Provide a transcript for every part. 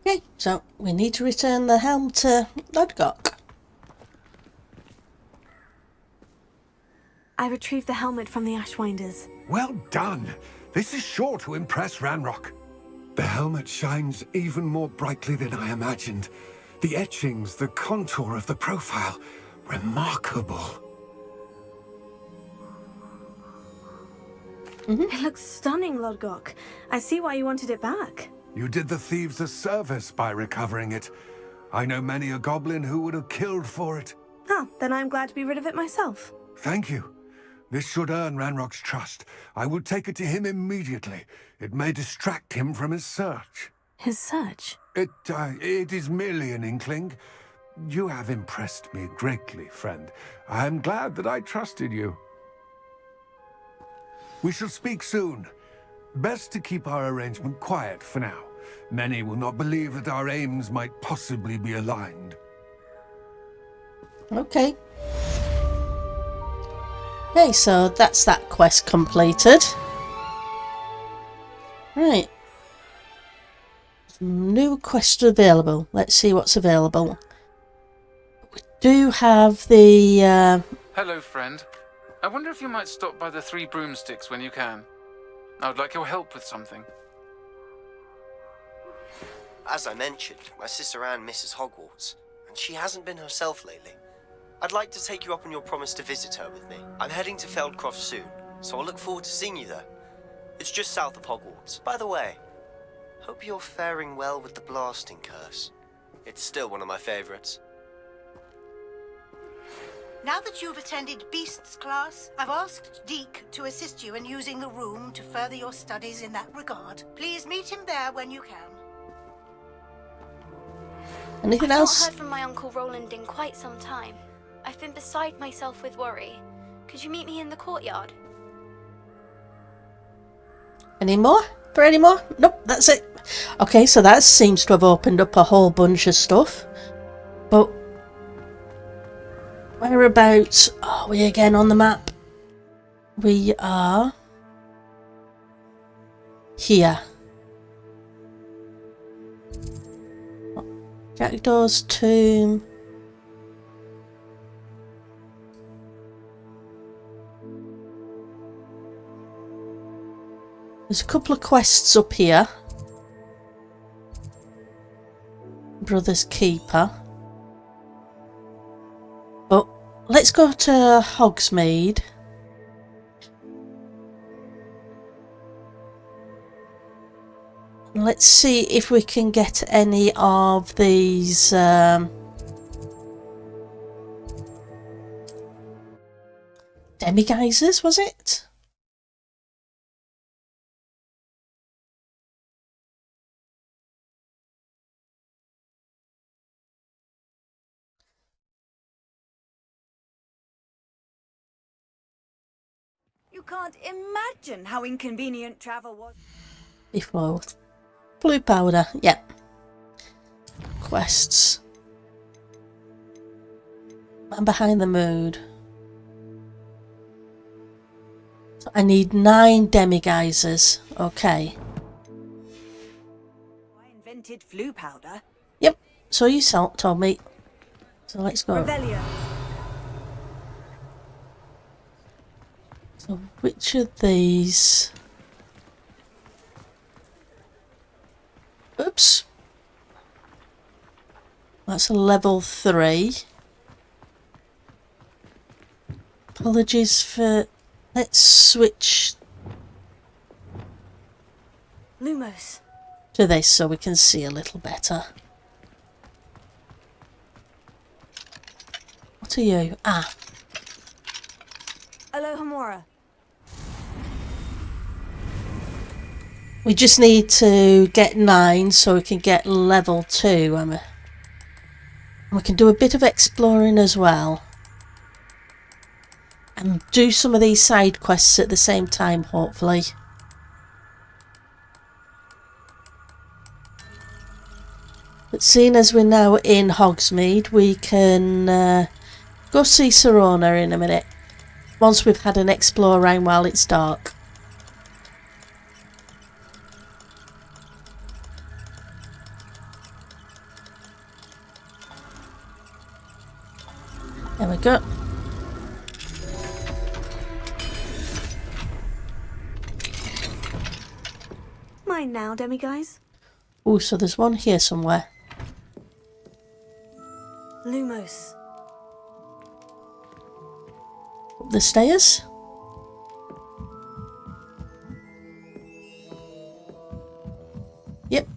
Okay, so we need to return the helm to Lodgok. I retrieved the helmet from the Ashwinders. Well done. This is sure to impress Ranrock. The helmet shines even more brightly than I imagined. The etchings, the contour of the profile, remarkable. It looks stunning, Lodgok. I see why you wanted it back. You did the thieves a service by recovering it. I know many a goblin who would have killed for it. Ah, then I'm glad to be rid of it myself. Thank you. This should earn Ranrock's trust. I will take it to him immediately. It may distract him from his search. His search? It is merely an inkling. You have impressed me greatly, friend. I am glad that I trusted you. We shall speak soon. Best to keep our arrangement quiet for now. Many will not believe that our aims might possibly be aligned. Okay. Okay, so that's that quest completed. Right. New quest available. Let's see what's available. We do have the... Hello, friend. I wonder if you might stop by the Three Broomsticks when you can. I would like your help with something. As I mentioned, my sister Anne misses Hogwarts, and she hasn't been herself lately. I'd like to take you up on your promise to visit her with me. I'm heading to Feldcroft soon, so I'll look forward to seeing you there. It's just south of Hogwarts. By the way, hope you're faring well with the blasting curse. It's still one of my favorites. Now that you've attended Beasts class, I've asked Deke to assist you in using the room to further your studies in that regard. Please meet him there when you can. Anything I've else? not heard from my Uncle Roland in quite some time. I've been beside myself with worry. Could you meet me in the courtyard? Any more? For any more? Nope, that's it. Okay, so that seems to have opened up a whole bunch of stuff. But whereabouts are we again on the map? We are here. Jackdaw's tomb. There's a couple of quests up here. Brother's Keeper. But let's go to Hogsmeade. Let's see if we can get any of these demi-geysers, was it? You can't imagine how inconvenient travel was. Before. Blue powder, yeah. Quests. Man behind the mood. So I need 9 demi-geysers. Okay. I invented flu powder. Yep, so you told me. So let's go. Revelio. So which of these... Oops. That's a level 3. Apologies for... Let's switch Lumos. to this so we can see a little better. What are you? Ah, Alohomora. we just need to get 9 so we can get level 2, Emma. And we can do a bit of exploring as well. And do some of these side quests at the same time, hopefully. But seeing as we're now in Hogsmeade, we can go see Serona in a minute. Once we've had an explore around while it's dark. There we go. Mine now, demiguise. Oh, so there's one here somewhere. Lumos. Up the stairs. Yep.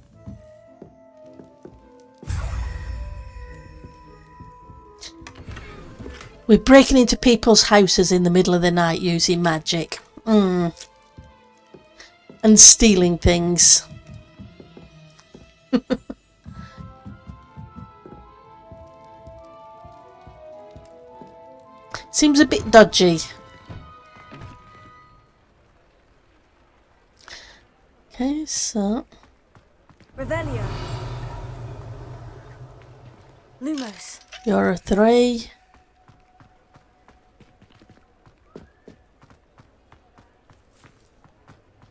We're breaking into people's houses in the middle of the night using magic. And stealing things. Seems a bit dodgy. Okay, so... Revelio. Lumos. You're a 3.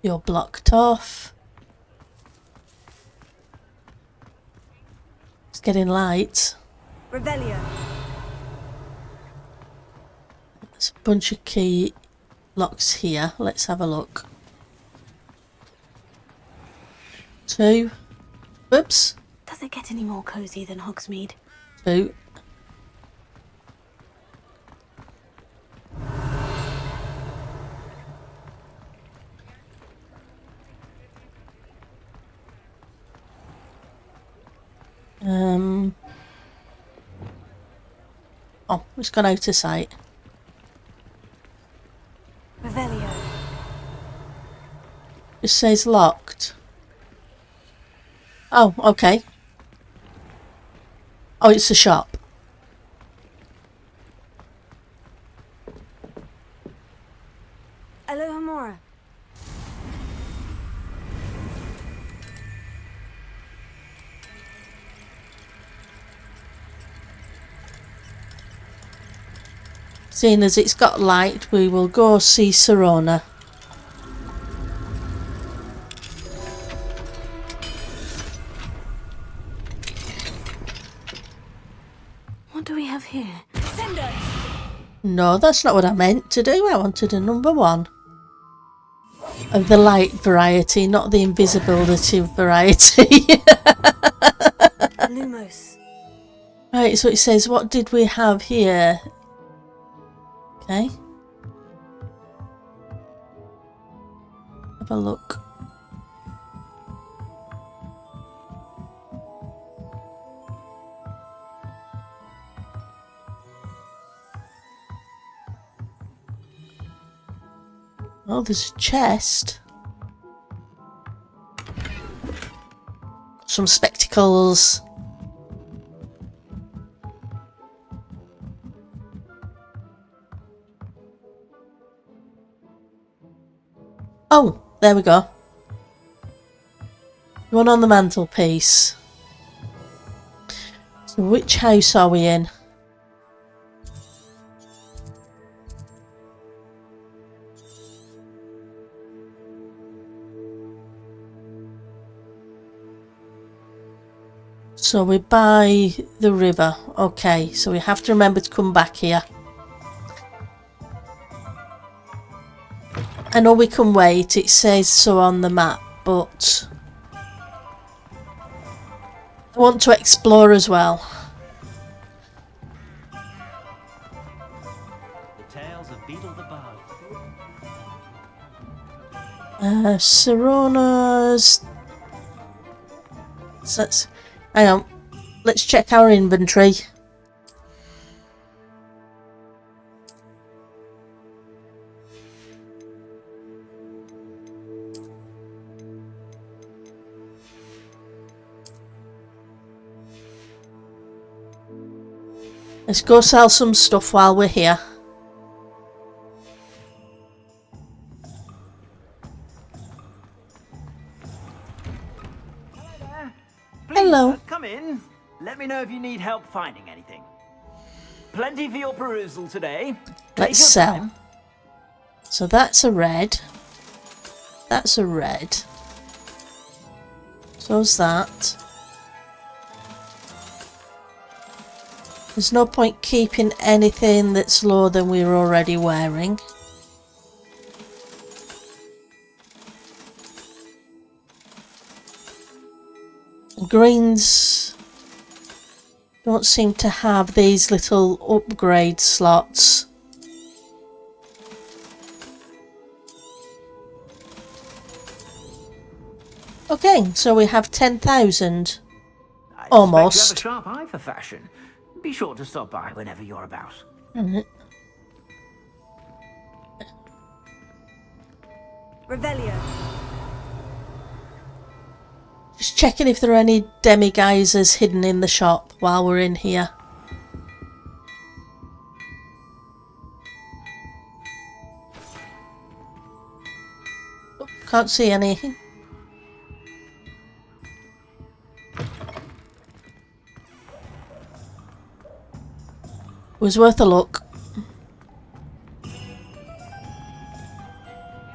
You're blocked off. It's getting light. Revelio. There's a bunch of key locks here. Let's have a look. 2. Oops. Does it get any more cosy than Hogsmeade? 2. Oh, it's gone out of sight. Revelio. It says locked. Oh, okay. Oh, it's a shop. Alohomora. Seeing as it's got light, we will go see Serona. What do we have here? No, that's not what I meant to do. I wanted a number 1. Of the light variety, not the invisibility variety. Lumos. Right, so it says, what did we have here? Okay. Have a look. Oh, there's a chest. Some spectacles. Oh, there we go. One on the mantelpiece. So which house are we in? So we're by the river. Okay, so we have to remember to come back here. I know we can wait, it says so on the map, but I want to explore as well. The tales of Beetle the Bard. Serona's... So that's... Hang on, let's check our inventory. Let's go sell some stuff while we're here. Hello. Come in. Let me know if you need help finding anything. Plenty for your perusal today. Let's sell. So that's a red. That's a red. So's that. There's no point keeping anything that's lower than we're already wearing. Greens don't seem to have these little upgrade slots. Okay, so we have 10,000. Almost. You have a sharp eye for fashion. Be sure to stop by whenever you're about. Revelio. Just checking if there are any demi-geysers hidden in the shop while we're in here. Oh, can't see any. Was worth a look.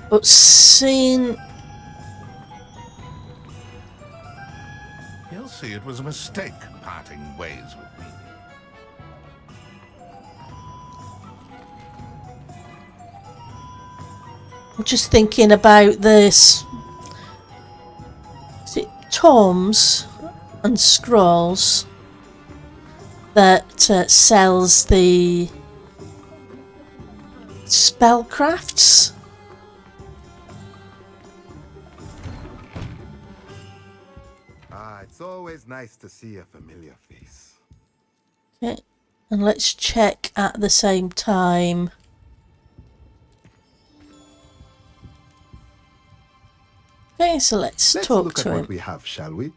But seeing... He'll see it was a mistake parting ways with me. I'm just thinking about this. Is it tomes and scrolls that sells the spellcrafts? It's always nice to see a familiar face. Okay, and let's check at the same time. Okay, so let's talk look to at him. what we have, shall we?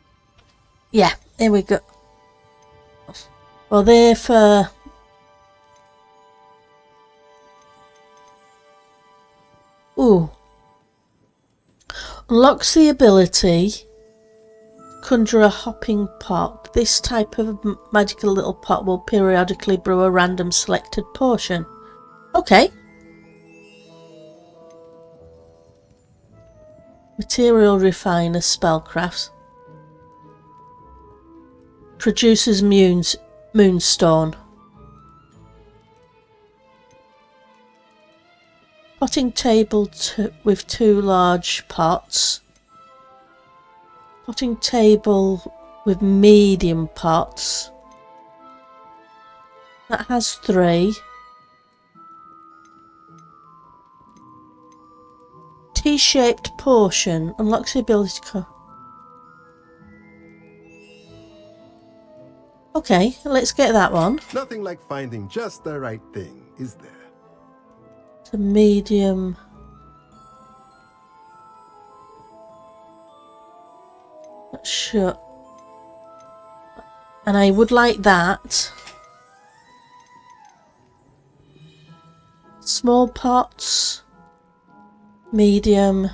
Yeah, here we go. Well, they're for... Ooh. Unlocks the ability to conjure a hopping pot. This type of magical little pot will periodically brew a random selected potion. Okay. Material refiner spellcrafts. Produces moonstone. Potting table with 2 large pots. Potting table with medium pots. That has 3. T-shaped potion unlocks the ability to... Okay, let's get that one. Nothing like finding just the right thing, is there? It's a medium. Not sure. And I would like that. Small pots. Medium.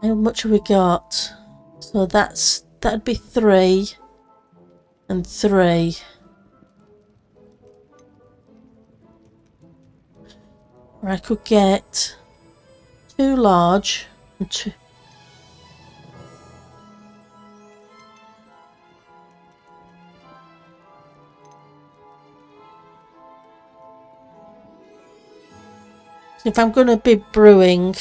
How much have we got? So that'd be 3 and 3. Or I could get 2 large and 2. If I'm going to be brewing,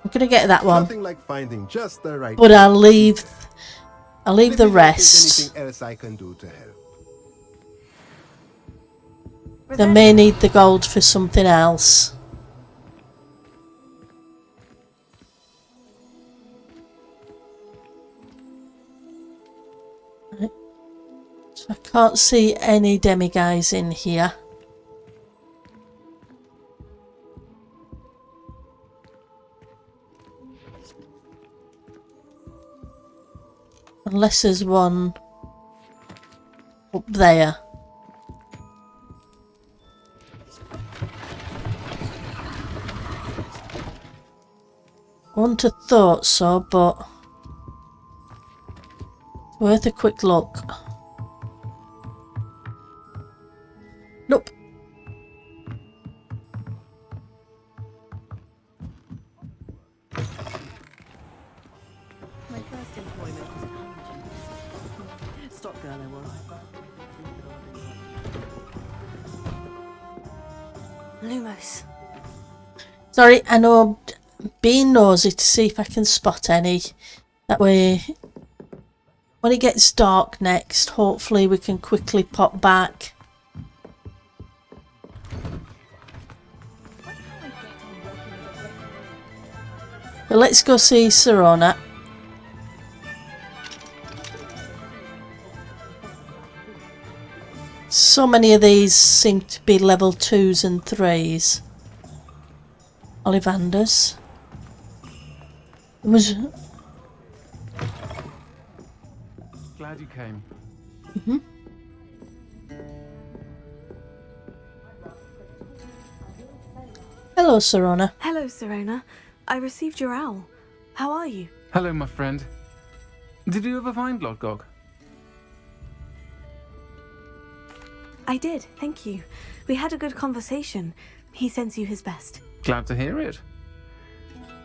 I'm going to get that one. Nothing like finding just the right But thing. I'll leave the rest. Anything else I can do to help? They may need the gold for something else. Right. So I can't see any demiguys in here. Unless there's one up there. I wouldn't have thought so, but it's worth a quick look. Nope. Lumos. Sorry, I know I'm being nosy to see if I can spot any. That way, when it gets dark next, hopefully we can quickly pop back. But let's go see Serona. So many of these seem to be level 2s and 3s. Ollivanders. It was... Glad you came. Mm-hmm. Hello, Serona. Hello, Serona. I received your owl. How are you? Hello, my friend. Did you ever find Lodgok? I did, thank you. We had a good conversation. He sends you his best. Glad to hear it.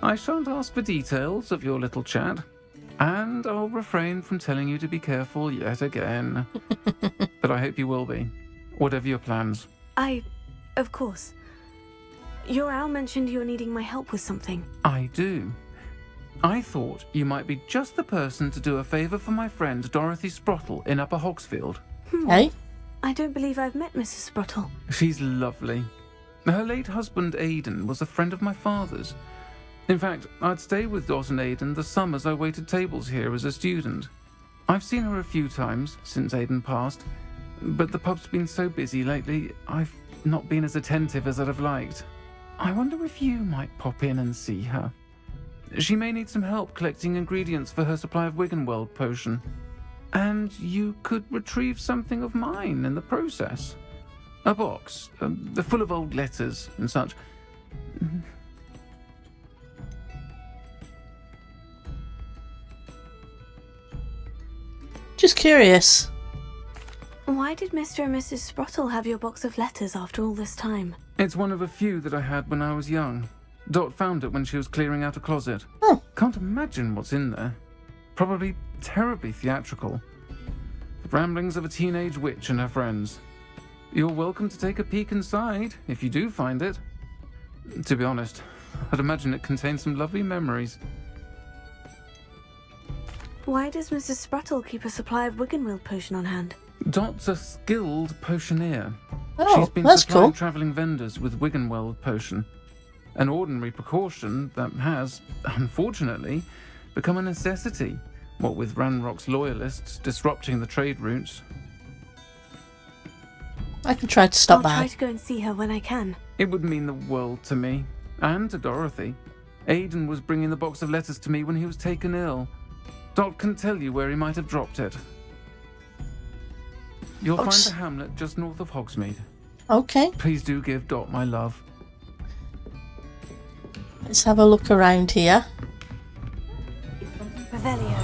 I shan't ask for details of your little chat, and I'll refrain from telling you to be careful yet again. But I hope you will be, whatever your plans. Of course. Your owl mentioned you're needing my help with something. I do. I thought you might be just the person to do a favour for my friend Dorothy Sprottle in Upper Hogsfield. Hey? I don't believe I've met Mrs. Sprottle. She's lovely. Her late husband Aidan was a friend of my father's. In fact, I'd stay with Dot and Aidan the summers I waited tables here as a student. I've seen her a few times since Aidan passed, but the pub's been so busy lately, I've not been as attentive as I'd have liked. I wonder if you might pop in and see her. She may need some help collecting ingredients for her supply of Wiggenweld potion. And you could retrieve something of mine in the process. A box, full of old letters and such. Just curious. Why did Mr. and Mrs. Sprottle have your box of letters after all this time? It's one of a few that I had when I was young. Dot found it when she was clearing out a closet. Oh. Can't imagine what's in there. Probably terribly theatrical. The ramblings of a teenage witch and her friends. You're welcome to take a peek inside, if you do find it. To be honest, I'd imagine it contains some lovely memories. Why does Mrs. Sprottle keep a supply of Wiggenweld potion on hand? Dot's a skilled potioneer. Oh, She's been that's supplying cool. travelling vendors with Wiggenweld potion. An ordinary precaution that has, unfortunately, become a necessity, what with Ranrock's loyalists disrupting the trade routes. I can try to stop I'll by. try to go and see her when I can. It would mean the world to me, and to Dorothy. Aidan was bringing the box of letters to me when he was taken ill. Dot can tell you where he might have dropped it. You'll find the hamlet just north of Hogsmeade. Okay. Please do give Dot my love. Let's have a look around here. Revelio.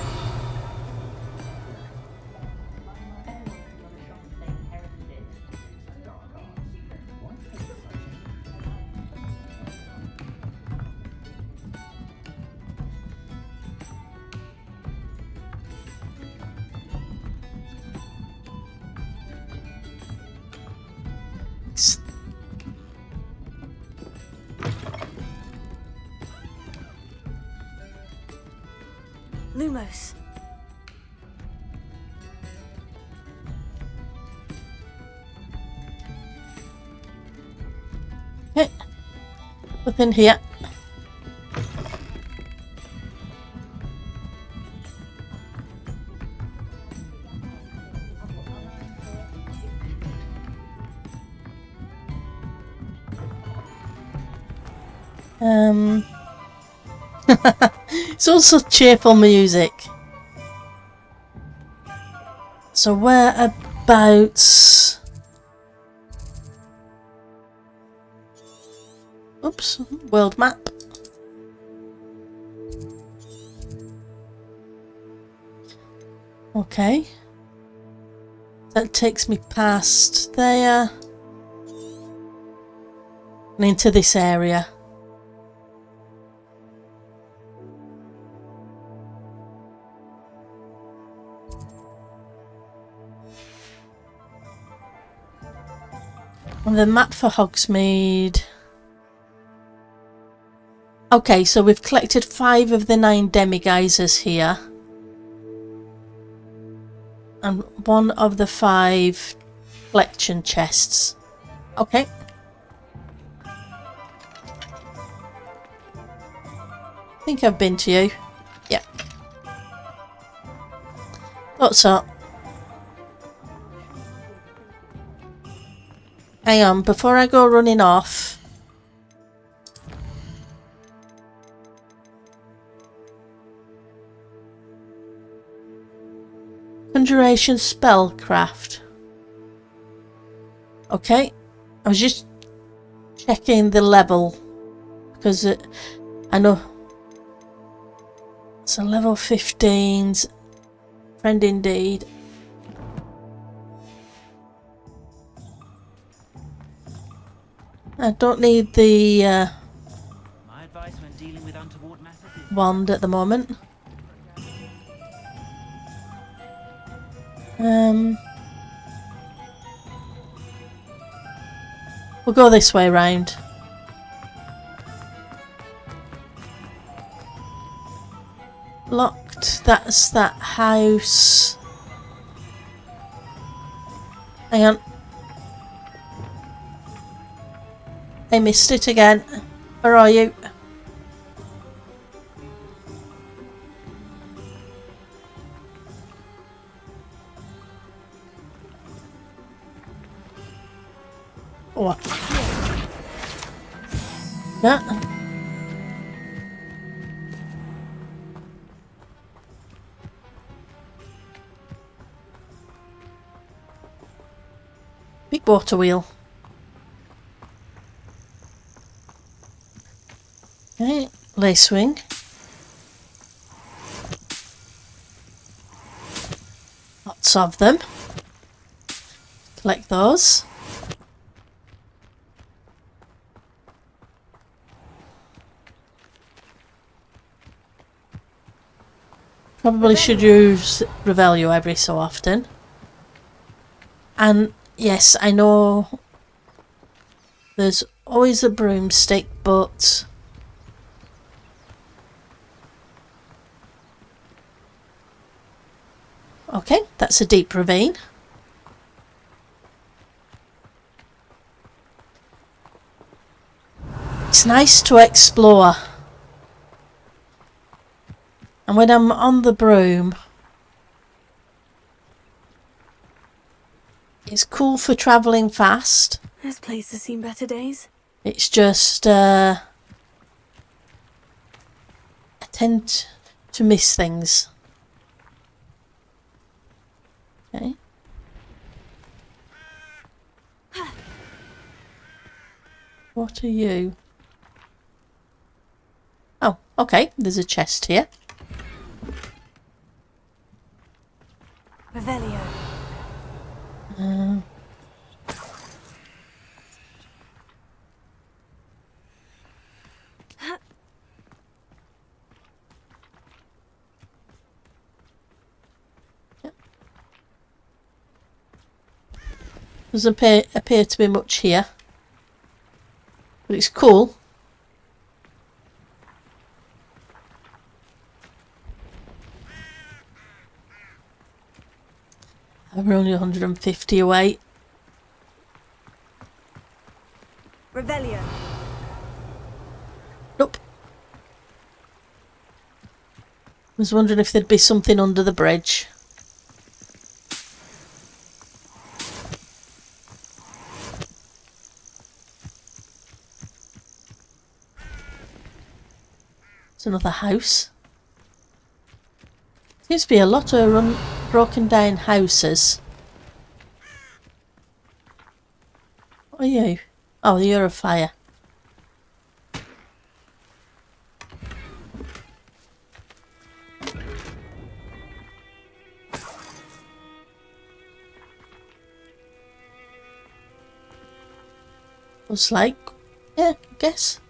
Lumos. Okay. Within here. It's also cheerful music. So whereabouts? Oops, world map. Okay. That takes me past there and into this area. And the map for Hogsmeade. Okay, so we've collected 5 of the 9 demi-geysers here. And 1 of the 5 collection chests. Okay. I think I've been to you. Yeah. Thought so. Hang on, before I go running off. Conjuration spellcraft. Okay. I was just checking the level. Because I know. It's a level 15's. Friend indeed. I don't need the My advice when dealing with untoward matters is wand at the moment. We'll go this way round. Locked. That's that house. Hang on. I missed it again. Where are you? What? Yeah. Big water wheel. Okay, lace wing. Lots of them. Collect those. Probably should use Revelio every so often. And yes, I know there's always a broomstick, but okay, that's a deep ravine. It's nice to explore. And when I'm on the broom, it's cool for travelling fast. This place has seen better days. It's just I tend to miss things. Okay. What are you? Oh, okay. There's a chest here. Revelio. Doesn't appear to be much here, but it's cool. We're only 150 away. Revelio. Nope. Was wondering if there'd be something under the bridge. It's another house. Seems to be a lot of broken down houses. What are you? Oh, you're a fire. Looks like, yeah, I guess.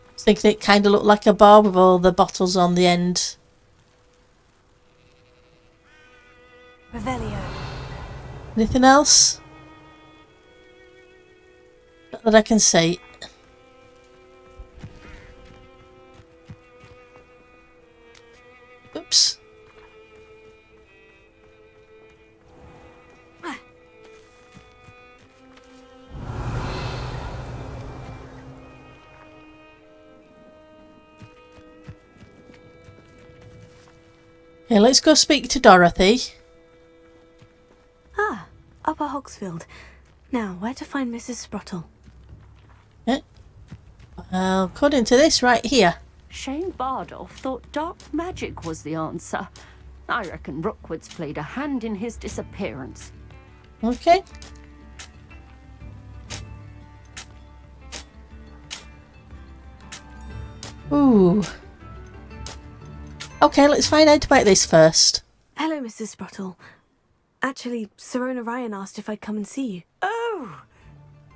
I was thinking it kind of looked like a bar with all the bottles on the end. Revelio. Anything else? Not that I can see. Oops. Okay, let's go speak to Dorothy. Ah, Upper Hogsfield. Now, where to find Mrs. Sprottle? Well, according to this right here. Shane Bardolph thought dark magic was the answer. I reckon Rookwood's played a hand in his disappearance. Okay. Ooh. Okay, let's find out about this first. Hello, Mrs. Sprottle. Actually, Sirona Ryan asked if I'd come and see you. Oh,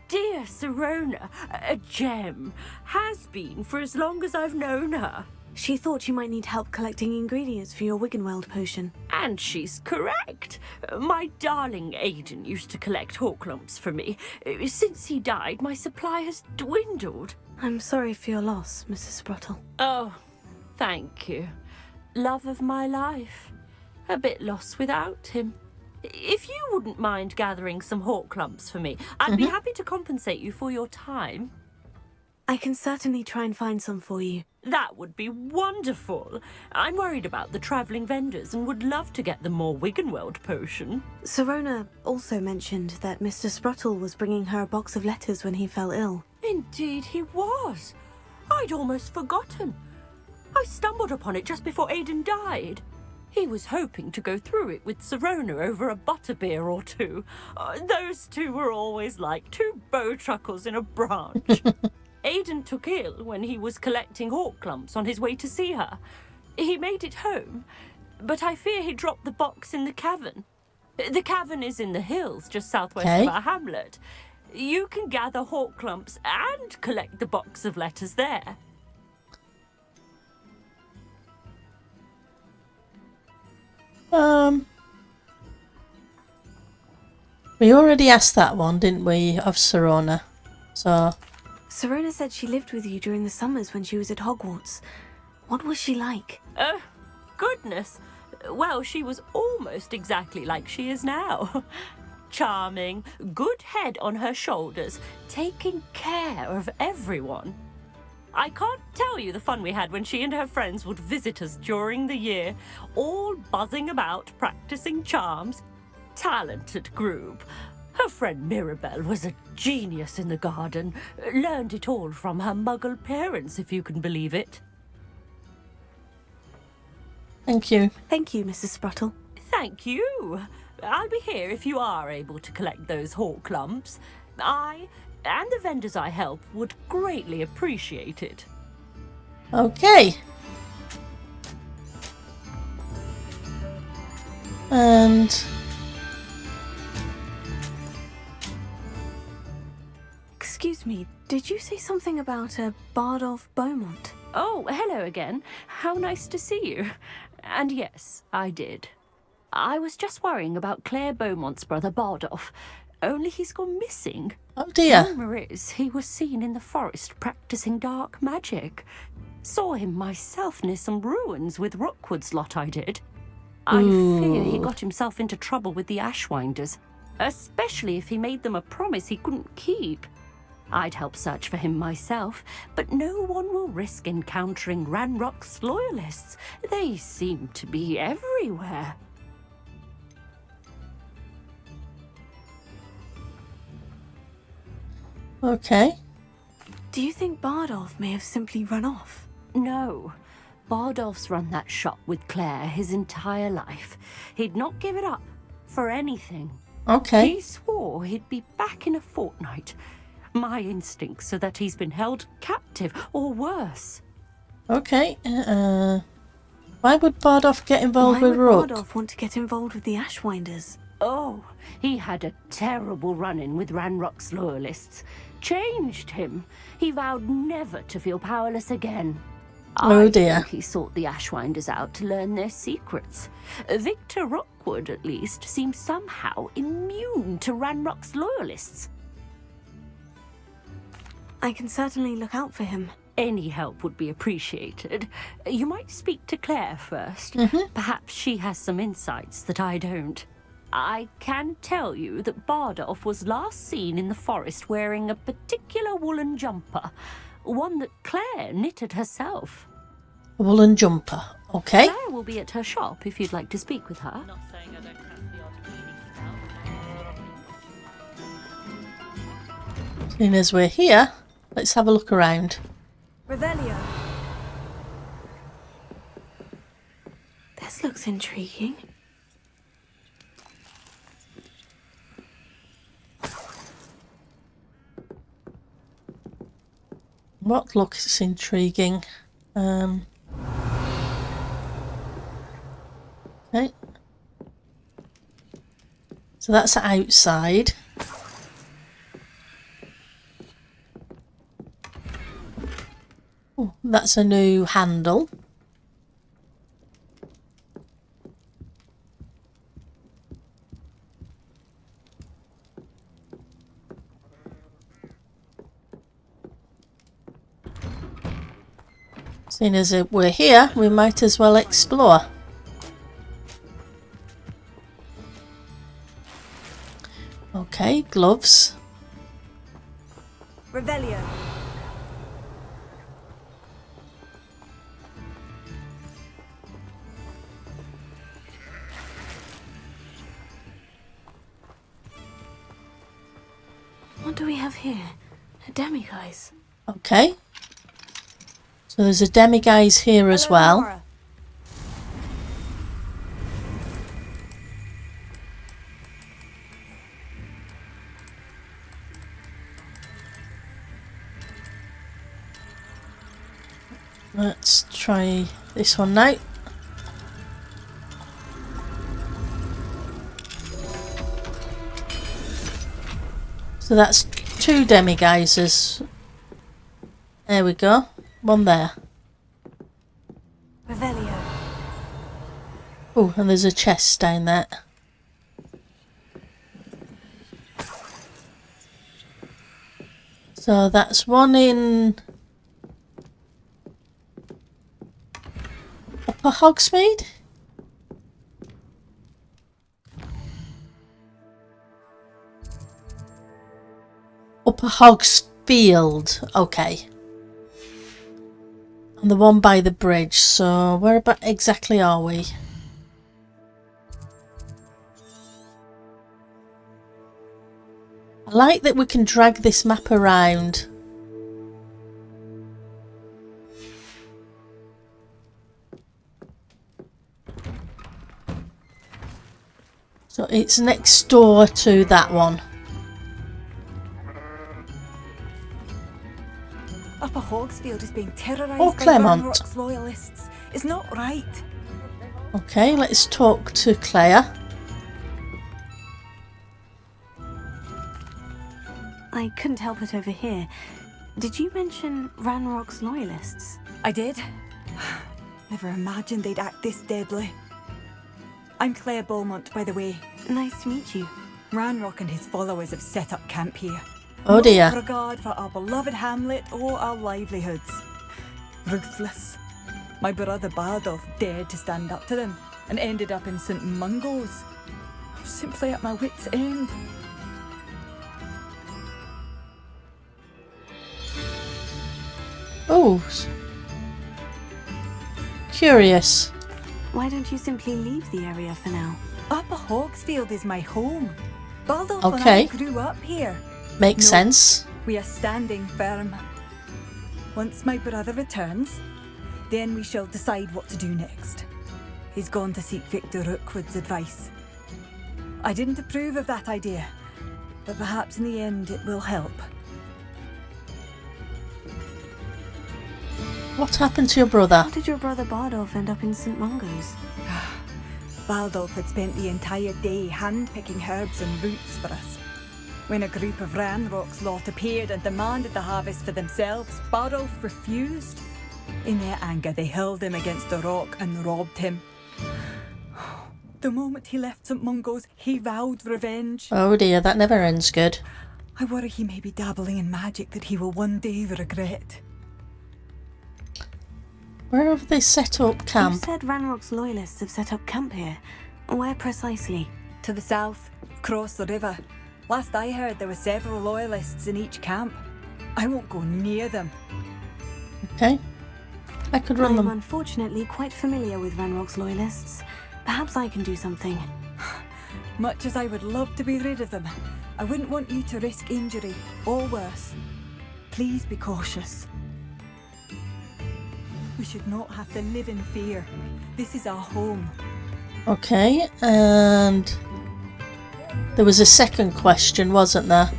dear Sirona, a gem. Has been for as long as I've known her. She thought you might need help collecting ingredients for your Wiggenweld potion. And she's correct. My darling Aidan used to collect Horklumps for me. Since he died, my supply has dwindled. I'm sorry for your loss, Mrs. Sprottle. Oh, thank you. Love of my life. A bit lost without him. If you wouldn't mind gathering some Horklumps for me, I'd be happy to compensate you for your time. I can certainly try and find some for you. That would be wonderful. I'm worried about the travelling vendors and would love to get them more Wiggenweld potion. Sirona also mentioned that Mr. Sprottle was bringing her a box of letters when he fell ill. Indeed he was. I'd almost forgotten. I stumbled upon it just before Aidan died. He was hoping to go through it with Sirona over a butterbeer or two. Those two were always like two bowtruckles in a branch. Aidan took ill when he was collecting Horklumps on his way to see her. He made it home, but I fear he dropped the box in the cavern. The cavern is in the hills just southwest of our hamlet. You can gather Horklumps and collect the box of letters there. We already asked that one, didn't we, of Sirona? So... Sirona said she lived with you during the summers when she was at Hogwarts. What was she like? Goodness. Well, she was almost exactly like she is now. Charming, good head on her shoulders, taking care of everyone. I can't tell you the fun we had when she and her friends would visit us during the year, all buzzing about, practicing charms. Talented group. Her friend Mirabelle was a genius in the garden. Learned it all from her muggle parents, if you can believe it. Thank you. Thank you, Mrs. Sprottle. Thank you. I'll be here if you are able to collect those Horklumps. I and the vendors I help would greatly appreciate it. Okay. And... Excuse me, did you say something about a Bardolph Beaumont? Oh, hello again. How nice to see you. And yes, I did. I was just worrying about Claire Beaumont's brother Bardolph. Only he's gone missing. Oh dear. Rumour is he was seen in the forest practicing dark magic. Saw him myself near some ruins with Rookwood's lot I did. I fear he got himself into trouble with the Ashwinders, especially if he made them a promise he couldn't keep. I'd help search for him myself, but no one will risk encountering Ranrock's loyalists. They seem to be everywhere. Okay. Do you think Bardolph may have simply run off? No. Bardolph's run that shop with Claire his entire life. He'd not give it up for anything. Okay. He swore he'd be back in a fortnight. My instincts are that he's been held captive, or worse. Okay. Why would Bardolph get involved with Rook? Why would Bardolph want to get involved with the Ashwinders? Oh, he had a terrible run-in with Ranrock's loyalists. Changed him. He vowed never to feel powerless again. Oh I dear. think he sought the Ashwinders out to learn their secrets. Victor Rookwood, at least, seems somehow immune to Ranrock's loyalists. I can certainly look out for him. Any help would be appreciated. You might speak to Claire first. Perhaps she has some insights that I don't. I can tell you that Bardolph was last seen in the forest wearing a particular woolen jumper, one that Claire knitted herself. A woolen jumper, okay. Claire will be at her shop if you'd like to speak with her. Seeing as we're here, let's have a look around. Revelio. This looks intriguing. What looks intriguing? Okay. So that's outside. Oh, that's a new handle. Seeing as we're here, we might as well explore. Okay, gloves. Revelio. What do we have here? A demiguise. Okay. So there's a demiguise here as well. Let's try this one now. So that's 2 demiguises. There we go. One there. Revelio. Oh, and there's a chest down there. So that's one in Upper Hogsmeade? Upper Hogsfield, okay. And the one by the bridge, so where about exactly are we? I like that we can drag this map around. So it's next door to that one. Upper Hogsfield is being terrorised Oh, by Claremont. Ranrock's loyalists. It's not right. Okay, let's talk to Claire. I couldn't help it over here. Did you mention Ranrock's loyalists? I did. Never imagined they'd act this deadly. I'm Claire Beaumont, by the way. Nice to meet you. Ranrock and his followers have set up camp here. Oh dear. No regard for our beloved hamlet or our livelihoods. Ruthless. My brother Bardolph dared to stand up to them and ended up in St. Mungo's. I'm simply at my wit's end. Oh. Curious. Why don't you simply leave the area for now? Upper Hogsfield is my home. Bardolph Okay. and I grew up here. Makes No, sense. We are standing firm. Once my brother returns, then we shall decide what to do next. He's gone to seek Victor Rookwood's advice. I didn't approve of that idea, but perhaps in the end it will help. What happened to your brother? How did your brother Bardolph end up in St. Mungo's? Bardolph had spent the entire day hand-picking herbs and roots for us. When a group of Ranrock's lot appeared and demanded the harvest for themselves, Bardolph refused. In their anger, they hurled him against a rock and robbed him. The moment he left St. Mungo's, he vowed revenge. Oh dear, that never ends good. I worry he may be dabbling in magic that he will one day regret. Where have they set up You camp? said Ranrock's loyalists have set up camp here. Where precisely? To the south, across the river. Last I heard, there were several loyalists in each camp. I won't go near them. Okay. I could run I'm them. unfortunately quite familiar with Ranrock's loyalists. Perhaps I can do something. Much as I would love to be rid of them, I wouldn't want you to risk injury, or worse. Please be cautious. We should not have to live in fear. This is our home. Okay, and there was a second question, wasn't there?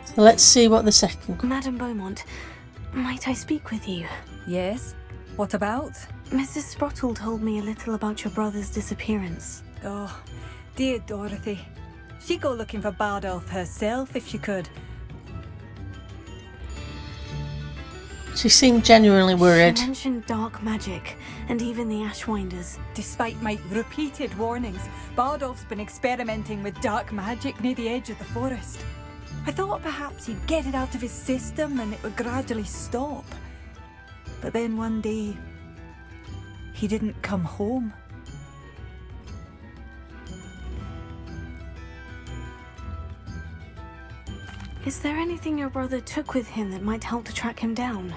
So let's see what the second... Madame Beaumont, might I speak with you? Yes? What about? Mrs. Sprottle told me a little about your brother's disappearance. Oh, dear Dorothy. She'd go looking for Bardolph herself if she could. She seemed genuinely worried. She mentioned dark magic, and even the Ashwinders. Despite my repeated warnings, Bardolph's been experimenting with dark magic near the edge of the forest. I thought perhaps he'd get it out of his system and it would gradually stop. But then one day, he didn't come home. Is there anything your brother took with him that might help to track him down?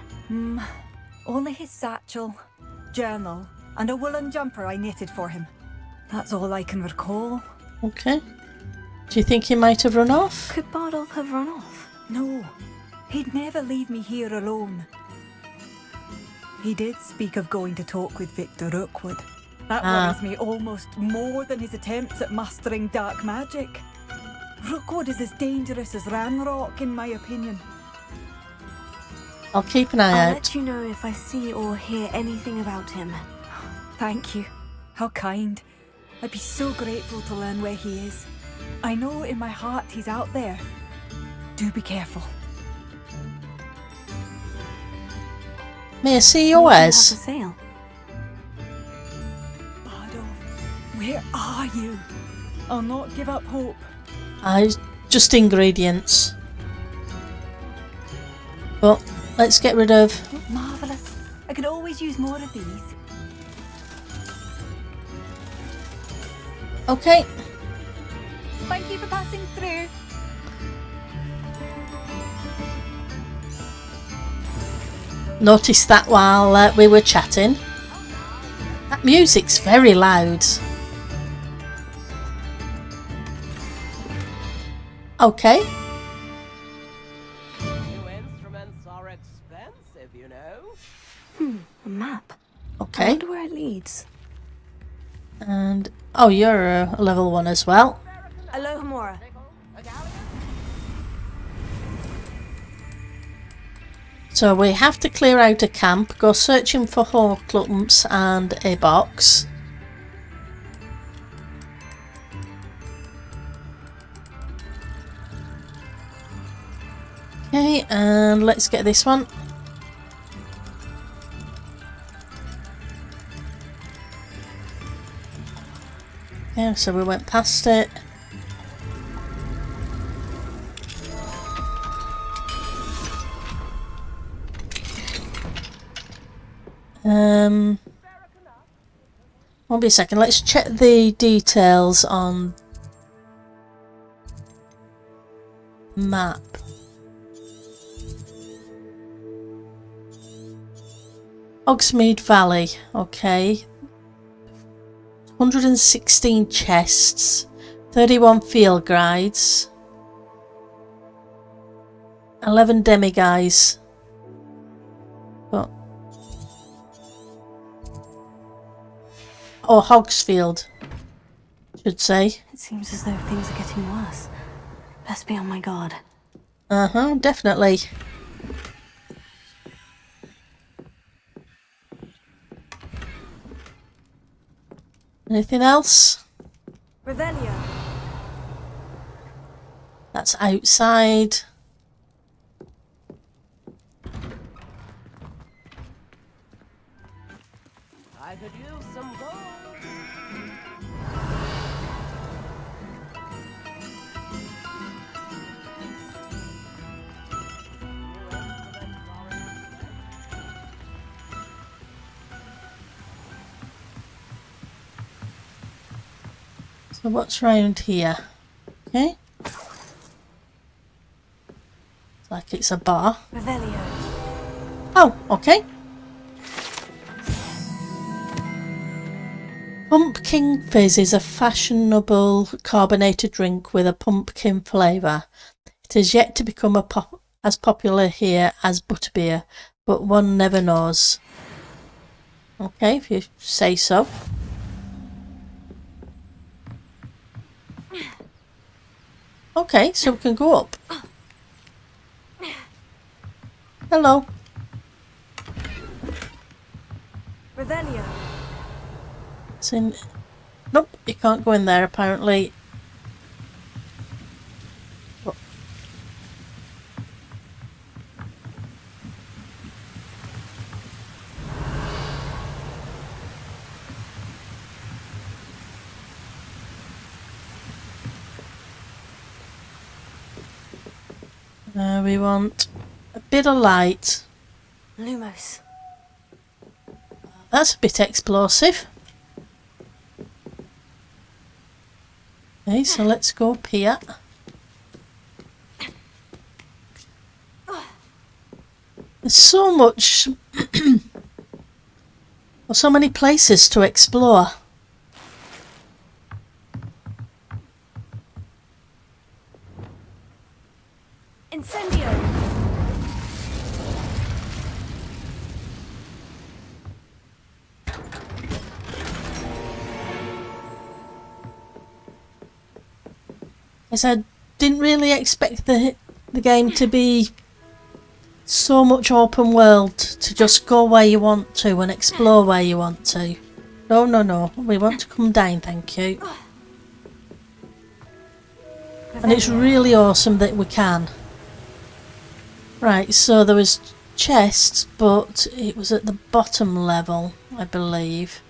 Only his satchel, journal, and a woolen jumper I knitted for him. That's all I can recall. Okay. Do you think he might have run off? Could Bardolph have run off? No, he'd never leave me here alone. He did speak of going to talk with Victor Rookwood. That worries me almost more than his attempts at mastering dark magic. Rookwood is as dangerous as Ranrock, in my opinion. I'll keep an eye I'll out. let you know if I see or hear anything about him. Thank you. How kind. I'd be so grateful to learn where he is. I know in my heart he's out there. Do be careful. May I see What do you have yours? for sale? Bardolph, where are you? I'll not give up hope. Just ingredients. Well, let's get rid of... Marvellous. I could always use more of these. Okay. Thank you for passing through. Noticed that while we were chatting. That music's very loud. Okay. New instruments are expensive, you know. A map. I Okay. wonder where it leads. And... oh, you're a level 1 as well. Alohomora. So we have to clear out a camp, go searching for Horcrux and a box. Okay, and let's get this one. Yeah, so we went past it. Won't be a second. Let's check the details on map. Hogsmeade Valley, okay. 116 chests, 31 field guides, 11 demiguise. But or Hogsfield, should say. It seems as though things are getting worse. Best be on my guard. Definitely. Anything else? Revelio. That's outside. I could use some gold. So what's round here? Okay. It's like it's a bar. Revelio. Oh, okay. Pumpkin Fizz is a fashionable carbonated drink with a pumpkin flavour. It has yet to become as popular here as butterbeer, but one never knows. Okay, if you say so. Okay, so we can go up. Hello. Revelio. It's in... Nope, you can't go in there apparently. Oh. We want a bit of light. Lumos. That's a bit explosive. Okay, so let's go up here. There's so much, or so many places to explore. Incendio. As I didn't really expect the game to be so much open world, to just go where you want to and explore where you want to. No, no, no. We want to come down, thank you. And it's really awesome that we can. Right, so there was chests, but it was at the bottom level, I believe.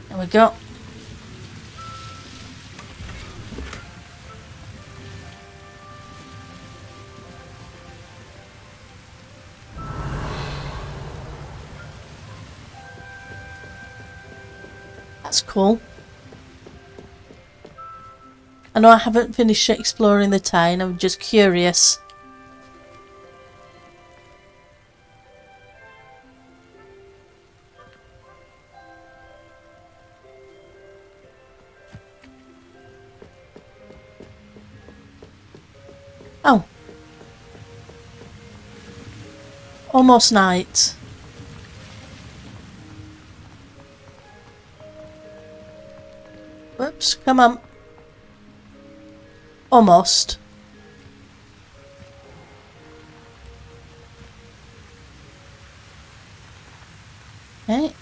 There we go. That's cool. I know I haven't finished exploring the town, I'm just curious. Oh. Almost night. Whoops, come on. Almost. Okay.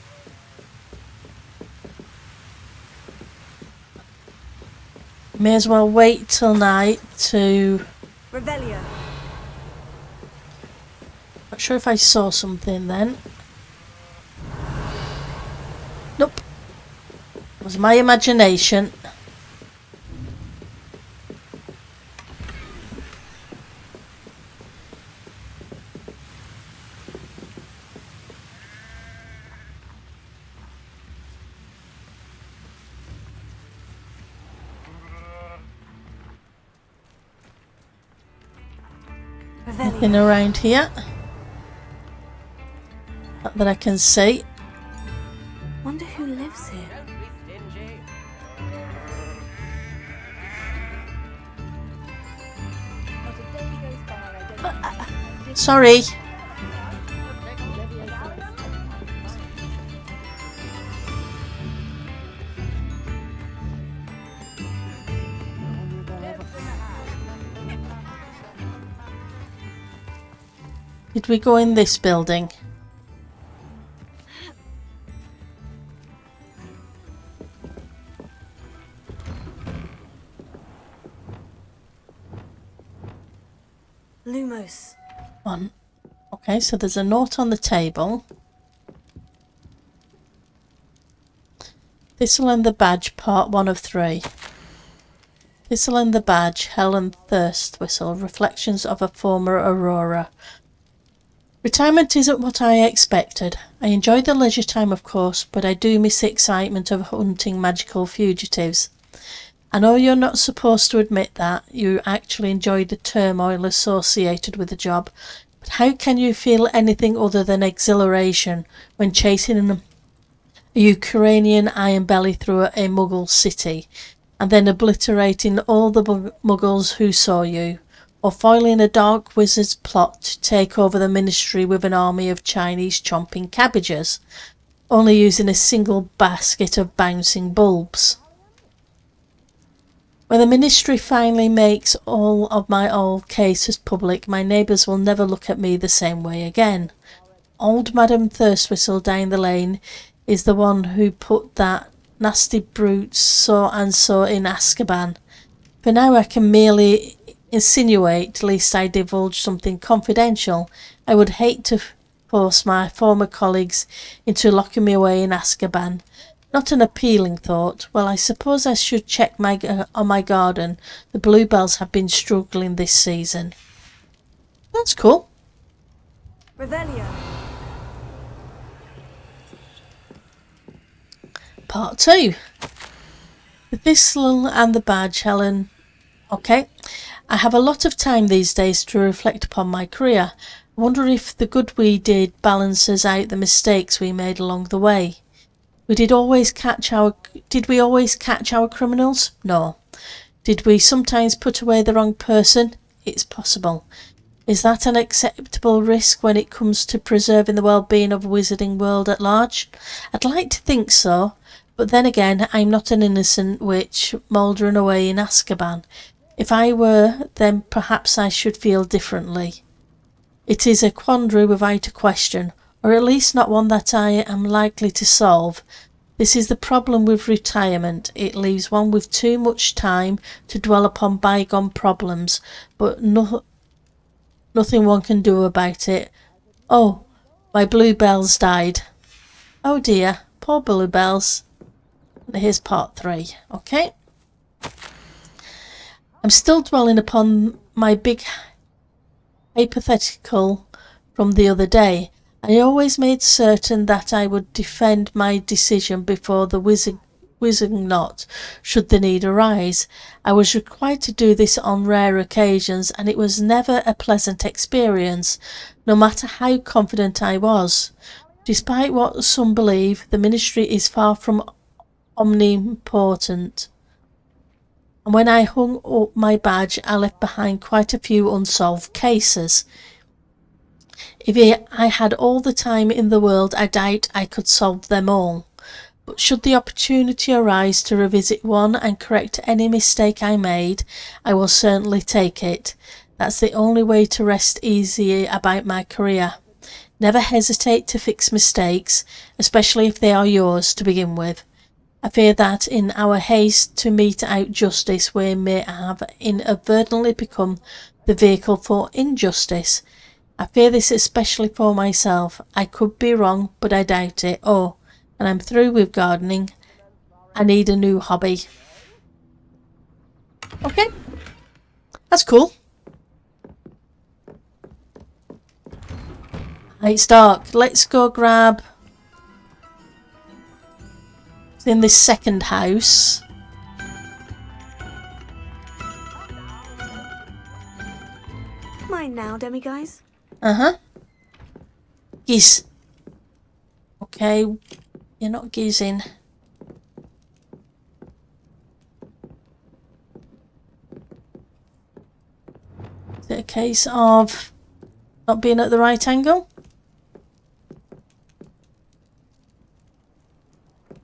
May as well wait till night to... Revelio. Not sure if I saw something then. Nope. It was my imagination. Nothing around here. Not that I can see. Wonder who lives here. Sorry. Did we go in this building? Lumos. One. Okay, so there's a note on the table. Thistle and the Badge, part 1 of 3. Thistle and the Badge, Hell and Thirst Whistle, reflections of a former Aurora. Retirement isn't what I expected. I enjoy the leisure time, of course, but I do miss the excitement of hunting magical fugitives. I know you're not supposed to admit that. You actually enjoy the turmoil associated with the job. But how can you feel anything other than exhilaration when chasing a Ukrainian iron belly through a Muggle city, and then obliterating all the Muggles who saw you, or foiling a dark wizard's plot to take over the ministry with an army of Chinese chomping cabbages, only using a single basket of bouncing bulbs? When the ministry finally makes all of my old cases public, my neighbours will never look at me the same way again. Old Madam Thirstwhistle down the lane is the one who put that nasty brute so and so in Azkaban. For now I can merely insinuate, lest I divulge something confidential. I would hate to force my former colleagues into locking me away in Azkaban. Not an appealing thought. Well, I suppose I should check on my garden. The bluebells have been struggling this season. That's cool. Revelio. Part 2. The thistle and the badge, Helen. Okay. I have a lot of time these days to reflect upon my career. I wonder if the good we did balances out the mistakes we made along the way. Did we always catch our criminals? No. Did we sometimes put away the wrong person? It's possible. Is that an acceptable risk when it comes to preserving the well-being of the wizarding world at large? I'd like to think so, but then again, I'm not an innocent witch mouldering away in Azkaban. If I were, then perhaps I should feel differently. It is a quandary without a question, or at least not one that I am likely to solve. This is the problem with retirement. It leaves one with too much time to dwell upon bygone problems, but nothing one can do about it. Oh, my bluebells died. Oh dear, poor bluebells. Here's part 3, okay? I'm still dwelling upon my big hypothetical from the other day. I always made certain that I would defend my decision before the whizzing knot, should the need arise. I was required to do this on rare occasions, and it was never a pleasant experience, no matter how confident I was. Despite what some believe, the ministry is far from omnipotent. And when I hung up my badge, I left behind quite a few unsolved cases. If I had all the time in the world, I doubt I could solve them all. But should the opportunity arise to revisit one and correct any mistake I made, I will certainly take it. That's the only way to rest easy about my career. Never hesitate to fix mistakes, especially if they are yours to begin with. I fear that in our haste to mete out justice, we may have inadvertently become the vehicle for injustice. I fear this especially for myself. I could be wrong, but I doubt it. Oh, and I'm through with gardening. I need a new hobby. Okay. That's cool. It's dark. Let's go grab... in this second house. Mine now, demiguise. Giz. Okay, you're not gizzing. Is it a case of not being at the right angle?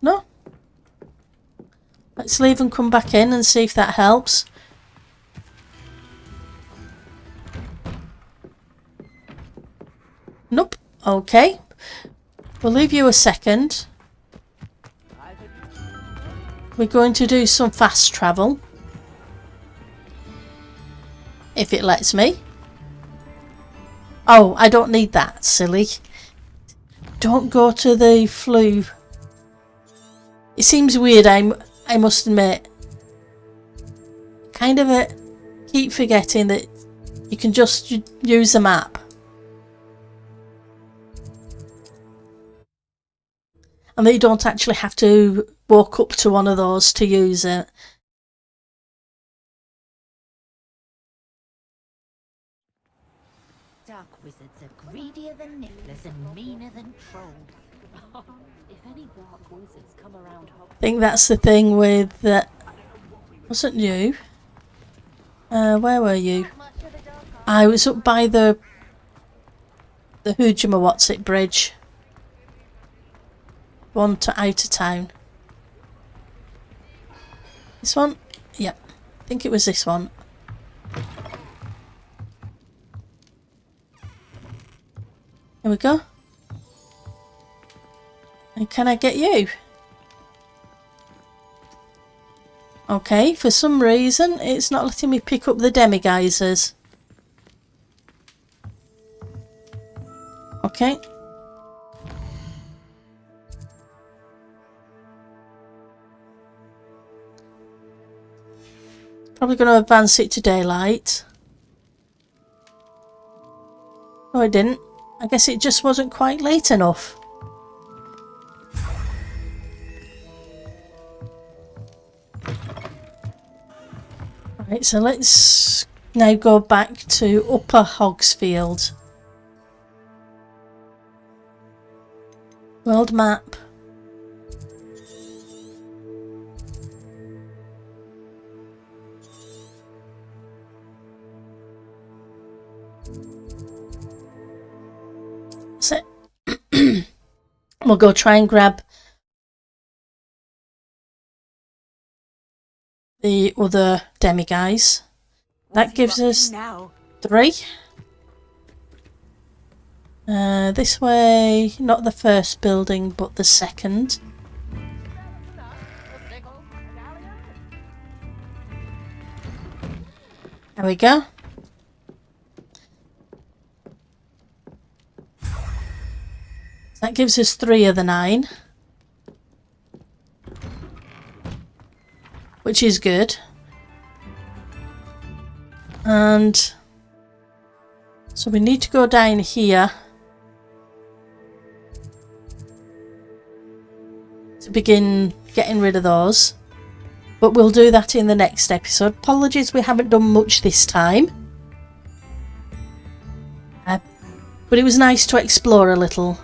No? Let's leave and come back in and see if that helps. Nope. Okay. We'll leave you a second. We're going to do some fast travel. If it lets me. Oh, I don't need that, silly. Don't go to the flue. It seems weird, I must admit. Kind of keep forgetting that you can just use the map. and that you don't actually have to walk up to one of those to use it. Dark wizards are greedier than nifflers and meaner than trolls. If any dark wizards come around I think that's the thing with... wasn't you? Where were you? I was up by the Hoojama bridge. One to out of town. This one? Yep. I think it was this one. Here we go. And can I get you? Okay, for some reason it's not letting me pick up the demi-geysers. Okay. Probably going to advance it to daylight. Oh, it didn't. I guess it just wasn't quite late enough. Right, so let's now go back to Upper Hogsfield. World map. That's it. We'll go try and grab the other demi-guys. That gives us 3. This way, not the first building, but the second. There we go. That gives us 3 of the 9. Which is good. And so we need to go down here to begin getting rid of those. But we'll do that in the next episode. Apologies we haven't done much this time. But it was nice to explore a little.